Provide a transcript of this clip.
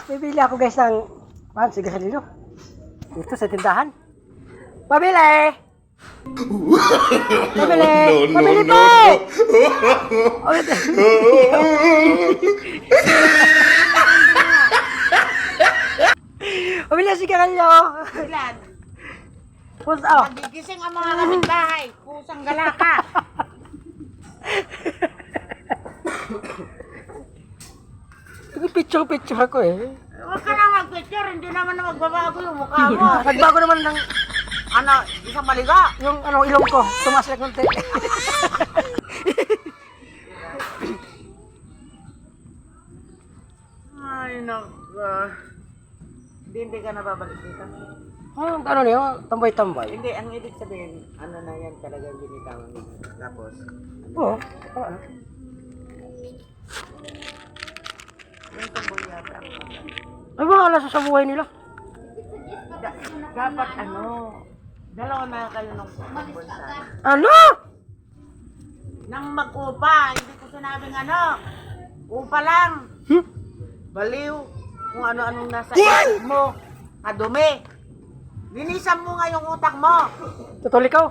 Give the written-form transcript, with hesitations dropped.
Bibili ako guys ng sigarilyo. Dito sa tindahan. Pabili! Pabili! Pabili po! Pabili ang sigarilyo. Ilan? Pusa. Nagigising ang mga kapitbahay. Pusang galaka. Picture ako eh. Huwag ka na mag-picture. Hindi naman na magbabago yung mukha mo. Nagbago naman ng Isang maliga. yung ilong ko. Tumaas lang konti. Ay, naku. Hindi ka nababalik dito. Ano niyo? Tambay-tambay. Hindi, ang ibig sabihin, ano na yan talaga yung binitawan nito. Tapos, Oo. yung tumboy yata. Ay, bahala sa buhay nila. Dapat dalawa na kayo ng tumboy sa Ano? nang mag-upa, hindi ko sinabing upa lang. Baliw, kung ano-anong nasa isip mo, kadumi. Linisan mo nga yung utak mo. Tutulik ko.